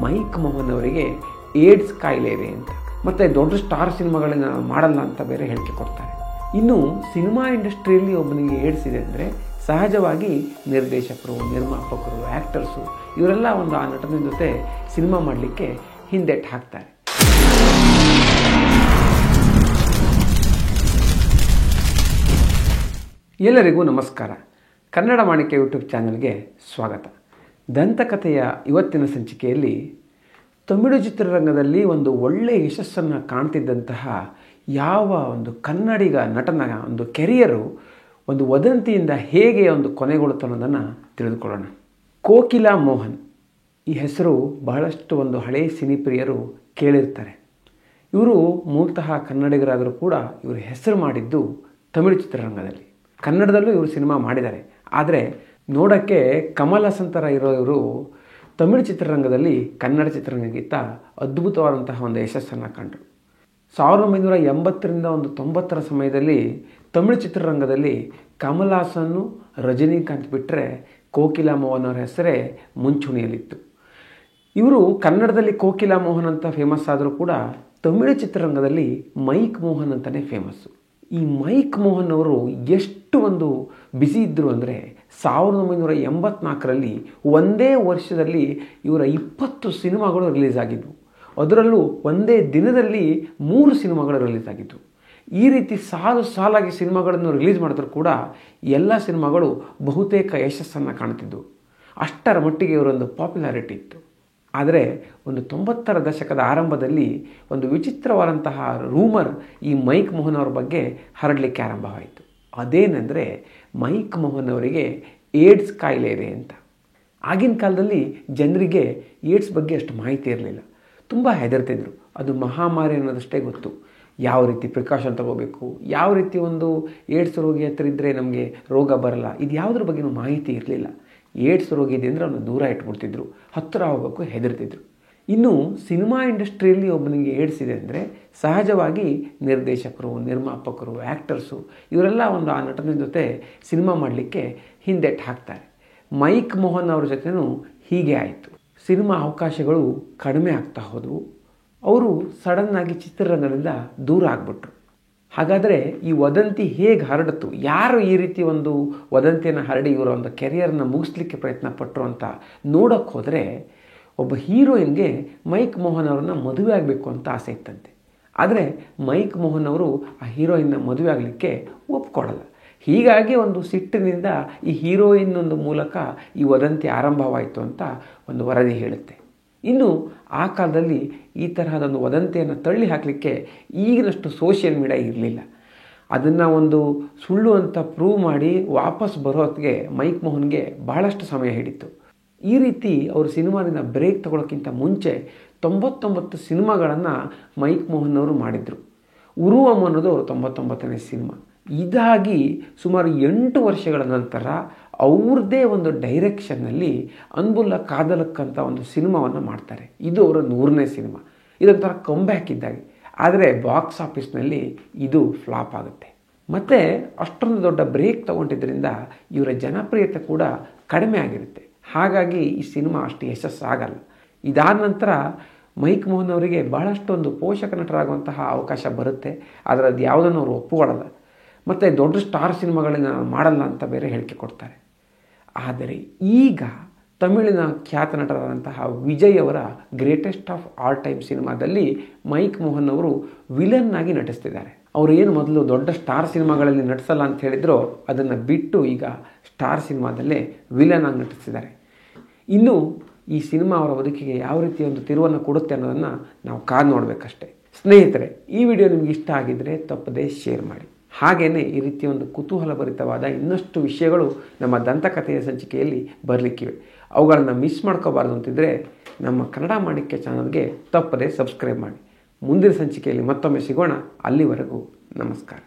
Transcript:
Mic Mohan ಅವರಿಗೆ AIDS ಕಾಯಿಲೆ ಇದೆ ಅಂತ, ಮತ್ತು ದೊಡ್ಡ ಸ್ಟಾರ್ ಸಿನಿಮಾಗಳನ್ನ ಮಾಡಲ್ಲ ಅಂತ ಬೇರೆ ಹೇಳಿಕೆ ಕೊಡ್ತಾರೆ. ಇನ್ನು ಸಿನಿಮಾ ಇಂಡಸ್ಟ್ರಿಯಲ್ಲಿ ಒಬ್ಬನಿಗೆ ಏಡ್ಸ್ ಇದೆ ಅಂದರೆ ಸಹಜವಾಗಿ ನಿರ್ದೇಶಕರು, ನಿರ್ಮಾಪಕರು, ಆ್ಯಕ್ಟರ್ಸು ಇವರೆಲ್ಲ ಒಂದು ಆ ನಟನ ಜೊತೆ ಸಿನಿಮಾ ಮಾಡಲಿಕ್ಕೆ ಹಿಂದೆಟ್ಟು ಹಾಕ್ತಾರೆ. ಎಲ್ಲರಿಗೂ ನಮಸ್ಕಾರ. ಕನ್ನಡ ಮಾಣಿಕ್ಯ ಯೂಟ್ಯೂಬ್ ಚಾನಲ್ಗೆ ಸ್ವಾಗತ. ದಂತಕಥೆಯ ಇವತ್ತಿನ ಸಂಚಿಕೆಯಲ್ಲಿ ತಮಿಳು ಚಿತ್ರರಂಗದಲ್ಲಿ ಒಂದು ಒಳ್ಳೆಯ ಯಶಸ್ಸನ್ನು ಕಾಣ್ತಿದ್ದಂತಹ ಯಾವ ಒಂದು ಕನ್ನಡಿಗ ನಟನ ಒಂದು ಕೆರಿಯರು ಒಂದು ವದಂತಿಯಿಂದ ಹೇಗೆ ಒಂದು ಕೊನೆಗೊಳ್ಳುತ್ತೆ ಅನ್ನೋದನ್ನು ತಿಳಿದುಕೊಳ್ಳೋಣ. ಕೋಕಿಲಾ ಮೋಹನ್ ಈ ಹೆಸರು ಬಹಳಷ್ಟು ಒಂದು ಹಳೆಯ ಸಿನಿಪ್ರಿಯರು ಕೇಳಿರ್ತಾರೆ. ಇವರು ಮೂಲತಃ ಕನ್ನಡಿಗರಾದರೂ ಕೂಡ ಇವರು ಹೆಸರು ಮಾಡಿದ್ದು ತಮಿಳು ಚಿತ್ರರಂಗದಲ್ಲಿ. ಕನ್ನಡದಲ್ಲೂ ಇವರು ಸಿನಿಮಾ ಮಾಡಿದ್ದಾರೆ. ಆದರೆ ನೋಡೋಕ್ಕೆ ಕಮಲ್ ಹಾಸನ್ ಥರ ಇರೋ ಇವರು ತಮಿಳು ಚಿತ್ರರಂಗದಲ್ಲಿ ಕನ್ನಡ ಚಿತ್ರರಂಗಕ್ಕಿಂತ ಅದ್ಭುತವಾದಂತಹ ಒಂದು ಯಶಸ್ಸನ್ನು ಕಂಡರು. 1980ರಿಂದ 90ರ ಸಮಯದಲ್ಲಿ ತಮಿಳು ಚಿತ್ರರಂಗದಲ್ಲಿ ಕಮಲ್ ಹಾಸನ್ನು, ರಜನಿಕಾಂತ್ ಬಿಟ್ಟರೆ ಕೋಕಿಲಾ ಮೋಹನ್ ಅವರ ಹೆಸರೇ ಮುಂಚೂಣಿಯಲ್ಲಿತ್ತು. ಇವರು ಕನ್ನಡದಲ್ಲಿ ಕೋಕಿಲಾ ಮೋಹನ್ ಅಂತ ಫೇಮಸ್ ಆದರೂ ಕೂಡ ತಮಿಳು ಚಿತ್ರರಂಗದಲ್ಲಿ ಮೈಕ್ ಮೋಹನ್ ಅಂತಲೇ ಫೇಮಸ್ಸು. ಈ ಮೈಕ್ ಮೋಹನ್ ಅವರು ಎಷ್ಟು ಒಂದು ಬ್ಯುಸಿ ಇದ್ದರು ಅಂದರೆ 1984ರಲ್ಲಿ ಒಂದೇ ವರ್ಷದಲ್ಲಿ ಇವರ 20 ಸಿನಿಮಾಗಳು ರಿಲೀಸ್ ಆಗಿದ್ವು. ಅದರಲ್ಲೂ ಒಂದೇ ದಿನದಲ್ಲಿ 3 ಸಿನಿಮಾಗಳು ರಿಲೀಸ್ ಆಗಿದ್ವು. ಈ ರೀತಿ ಸಾಲಾಗಿ ಸಿನಿಮಾಗಳನ್ನು ರಿಲೀಸ್ ಮಾಡಿದ್ರು ಕೂಡ ಎಲ್ಲ ಸಿನಿಮಾಗಳು ಬಹುತೇಕ ಯಶಸ್ಸನ್ನು ಕಾಣ್ತಿದ್ವು. ಅಷ್ಟರ ಮಟ್ಟಿಗೆ ಇವರೊಂದು ಪಾಪ್ಯುಲಾರಿಟಿ ಇತ್ತು. ಆದರೆ ಒಂದು 90ರ ದಶಕದ ಆರಂಭದಲ್ಲಿ ಒಂದು ವಿಚಿತ್ರವಾದಂತಹ ರೂಮರ್ ಈ ಮೈಕ್ ಮೋಹನ್ ಅವರ ಬಗ್ಗೆ ಹರಡಲಿಕ್ಕೆ ಆರಂಭವಾಯಿತು. ಅದೇನೆಂದರೆ ಮೈಕ್ ಮೋಹನ್ ಅವರಿಗೆ ಏಡ್ಸ್ ಕಾಯಿಲೆ ಇದೆ ಅಂತ. ಆಗಿನ ಕಾಲದಲ್ಲಿ ಜನರಿಗೆ ಏಡ್ಸ್ ಬಗ್ಗೆ ಅಷ್ಟು ಮಾಹಿತಿ ಇರಲಿಲ್ಲ. ತುಂಬ ಹೆದರ್ತಿದ್ರು. ಅದು ಮಹಾಮಾರಿ ಅನ್ನೋದಷ್ಟೇ ಗೊತ್ತು. ಯಾವ ರೀತಿ ಪ್ರಿಕಾಷನ್ ತಗೋಬೇಕು, ಯಾವ ರೀತಿ ಒಂದು ಏಡ್ಸ್ ರೋಗಿ ಹತ್ರ ಇದ್ದರೆ ನಮಗೆ ರೋಗ ಬರಲ್ಲ, ಇದು ಯಾವುದ್ರ ಬಗ್ಗೆನೂ ಮಾಹಿತಿ ಇರಲಿಲ್ಲ. ಏಡ್ಸ್ ರೋಗಿ ಇದೆ ಅಂದರೆ ಅವನು ದೂರ ಇಟ್ಬಿಡ್ತಿದ್ರು, ಹತ್ತಿರ ಹೋಗೋಕ್ಕೂ ಹೆದರ್ತಿದ್ರು. ಇನ್ನು ಸಿನಿಮಾ ಇಂಡಸ್ಟ್ರಿಯಲ್ಲಿ ಒಬ್ಬನಿಗೆ ಏಡ್ಸ್ ಇದೆ ಅಂದರೆ ಸಹಜವಾಗಿ ನಿರ್ದೇಶಕರು, ನಿರ್ಮಾಪಕರು, ಆ್ಯಕ್ಟರ್ಸು ಇವರೆಲ್ಲ ಒಂದು ಆ ನಟನ ಜೊತೆ ಸಿನಿಮಾ ಮಾಡಲಿಕ್ಕೆ ಹಿಂದೆಟ್ಟು ಹಾಕ್ತಾರೆ. ಮೈಕ್ ಮೋಹನ್ ಅವ್ರ ಜೊತೆನೂ ಹೀಗೆ ಆಯಿತು. ಸಿನಿಮಾ ಅವಕಾಶಗಳು ಕಡಿಮೆ ಆಗ್ತಾ ಹೋದವು. ಅವರು ಸಡನ್ನಾಗಿ ಚಿತ್ರರಂಗದಿಂದ ದೂರ ಆಗಿಬಿಟ್ರು. ಹಾಗಾದರೆ ಈ ವದಂತಿ ಹೇಗೆ ಹರಡಿತು, ಯಾರು ಈ ರೀತಿ ಒಂದು ವದಂತಿಯನ್ನು ಹರಡಿ ಇವರ ಒಂದು ಕೆರಿಯರ್ನ ಮುಗಿಸ್ಲಿಕ್ಕೆ ಪ್ರಯತ್ನ ಪಟ್ಟರು ಅಂತ ನೋಡೋಕ್ಕೆ ಹೋದರೆ ಒಬ್ಬ ಹೀರೋಯಿನ್ಗೆ ಮೈಕ್ ಮೋಹನ್ ಅವರನ್ನ ಮದುವೆ ಆಗಬೇಕು ಅಂತ ಆಸೆ ಇತ್ತಂತೆ. ಆದರೆ ಮೈಕ್ ಮೋಹನ್ ಅವರು ಆ ಹೀರೋಯಿನ್ನ ಮದುವೆ ಆಗಲಿಕ್ಕೆ ಒಪ್ಕೊಳ್ಳಲ್ಲ. ಹೀಗಾಗಿ ಒಂದು ಸಿಟ್ಟಿನಿಂದ ಈ ಹೀರೋಯಿನ್ ಒಂದು ಮೂಲಕ ಈ ವದಂತಿ ಆರಂಭವಾಯಿತು ಅಂತ ಒಂದು ವರದಿ ಹೇಳುತ್ತೆ. ಇನ್ನು ಆ ಕಾಲದಲ್ಲಿ ಈ ತರಹದೊಂದು ವದಂತಿಯನ್ನು ತಳ್ಳಿ ಹಾಕಲಿಕ್ಕೆ ಈಗಿನಷ್ಟು ಸೋಷಿಯಲ್ ಮೀಡಿಯಾ ಇರಲಿಲ್ಲ. ಅದನ್ನು ಒಂದು ಸುಳ್ಳು ಅಂತ ಪ್ರೂವ್ ಮಾಡಿ ವಾಪಸ್ ಬರೋತ್ತಿಗೆ ಮೈಕ್ ಮೋಹನ್ಗೆ ಬಹಳಷ್ಟು ಸಮಯ ಹಿಡಿತು. ಈ ರೀತಿ ಅವರು ಸಿನಿಮಾದಿಂದ ಬ್ರೇಕ್ ತಗೊಳ್ಳೋಕ್ಕಿಂತ ಮುಂಚೆ 99 ಸಿನಿಮಾಗಳನ್ನು ಮೈಕ್ ಮೋಹನ್ ಅವರು ಮಾಡಿದರು. ಉರುವಮ್ ಅನ್ನೋದು ಅವರು 99ನೇ ಸಿನಿಮಾ. ಇದಾಗಿ ಸುಮಾರು 8 ವರ್ಷಗಳ ನಂತರ ಅವ್ರದ್ದೇ ಒಂದು ಡೈರೆಕ್ಷನ್ನಲ್ಲಿ ಅನ್ಬುಲ್ಲ ಕಾದಲಕ್ ಅಂತ ಒಂದು ಸಿನಿಮಾವನ್ನು ಮಾಡ್ತಾರೆ. ಇದು ಅವರ 100ನೇ ಸಿನಿಮಾ. ಇದೊಂಥರ ಕಂಬ್ಯಾಕ್ ಇದ್ದಾಗೆ. ಆದರೆ ಬಾಕ್ಸ್ ಆಫೀಸ್ನಲ್ಲಿ ಇದು ಫ್ಲಾಪ್ ಆಗುತ್ತೆ. ಮತ್ತು ಅಷ್ಟೊಂದು ದೊಡ್ಡ ಬ್ರೇಕ್ ತೊಗೊಂಡಿದ್ದರಿಂದ ಇವರ ಜನಪ್ರಿಯತೆ ಕೂಡ ಕಡಿಮೆ ಆಗಿರುತ್ತೆ. ಹಾಗಾಗಿ ಈ ಸಿನಿಮಾ ಅಷ್ಟು ಯಶಸ್ಸಾಗಲ್ಲ. ಇದಾದ ನಂತರ ಮೈಕ್ ಮೋಹನ್ ಅವರಿಗೆ ಬಹಳಷ್ಟೊಂದು ಪೋಷಕ ನಟರಾಗುವಂತಹ ಅವಕಾಶ ಬರುತ್ತೆ. ಆದರೆ ಅದು ಯಾವುದನ್ನು ಅವರು ಒಪ್ಪುಕೊಳ್ಳಲ್ಲ. ಮತ್ತು ದೊಡ್ಡ ಸ್ಟಾರ್ ಸಿನಿಮಾಗಳನ್ನ ಮಾಡಲ್ಲ ಅಂತ ಬೇರೆ ಹೇಳಿಕೆ ಕೊಡ್ತಾರೆ. ಆದರೆ ಈಗ ತಮಿಳಿನ ಖ್ಯಾತ ನಟರಾದಂತಹ ವಿಜಯ್ ಅವರ ಗ್ರೇಟೆಸ್ಟ್ ಆಫ್ ಆಲ್ ಟೈಮ್ ಸಿನಿಮಾದಲ್ಲಿ ಮೈಕ್ ಮೋಹನ್ ಅವರು ವಿಲನ್ ಆಗಿ ನಟಿಸ್ತಿದ್ದಾರೆ. ಅವರು ಏನು ಮೊದಲು ದೊಡ್ಡ ಸ್ಟಾರ್ ಸಿನಿಮಾಗಳಲ್ಲಿ ನಟಿಸಲ್ಲ ಅಂತ ಹೇಳಿದ್ರು, ಅದನ್ನು ಬಿಟ್ಟು ಈಗ ಸ್ಟಾರ್ ಸಿನಿಮಾದಲ್ಲೇ ವಿಲನ್ ಆಗಿ ನಟಿಸ್ತಿದ್ದಾರೆ. ಇನ್ನು ಈ ಸಿನಿಮಾ ಅವರ ಬದುಕಿಗೆ ಯಾವ ರೀತಿ ಒಂದು ತಿರುವನ್ನು ಕೊಡುತ್ತೆ ಅನ್ನೋದನ್ನು ನಾವು ಕಾದು ನೋಡಬೇಕಷ್ಟೆ. ಸ್ನೇಹಿತರೆ, ಈ ವಿಡಿಯೋ ನಿಮ್ಗೆ ಇಷ್ಟ ಆಗಿದ್ದರೆ ತಪ್ಪದೇ ಶೇರ್ ಮಾಡಿ. ಹಾಗೆಯೇ ಈ ರೀತಿಯ ಒಂದು ಕುತೂಹಲಭರಿತವಾದ ಇನ್ನಷ್ಟು ವಿಷಯಗಳು ನಮ್ಮ ದಂತಕಥೆಯ ಸಂಚಿಕೆಯಲ್ಲಿ ಬರಲಿಕ್ಕಿವೆ. ಅವುಗಳನ್ನು ಮಿಸ್ ಮಾಡ್ಕೋಬಾರ್ದು ಅಂತಿದ್ದರೆ ನಮ್ಮ ಕನ್ನಡ ಮಾಣಿಕ್ಯ ಚಾನಲ್ಗೆ ತಪ್ಪದೇ ಸಬ್ಸ್ಕ್ರೈಬ್ ಮಾಡಿ. ಮುಂದಿನ ಸಂಚಿಕೆಯಲ್ಲಿ ಮತ್ತೊಮ್ಮೆ ಸಿಗೋಣ. ಅಲ್ಲಿವರೆಗೂ ನಮಸ್ಕಾರ.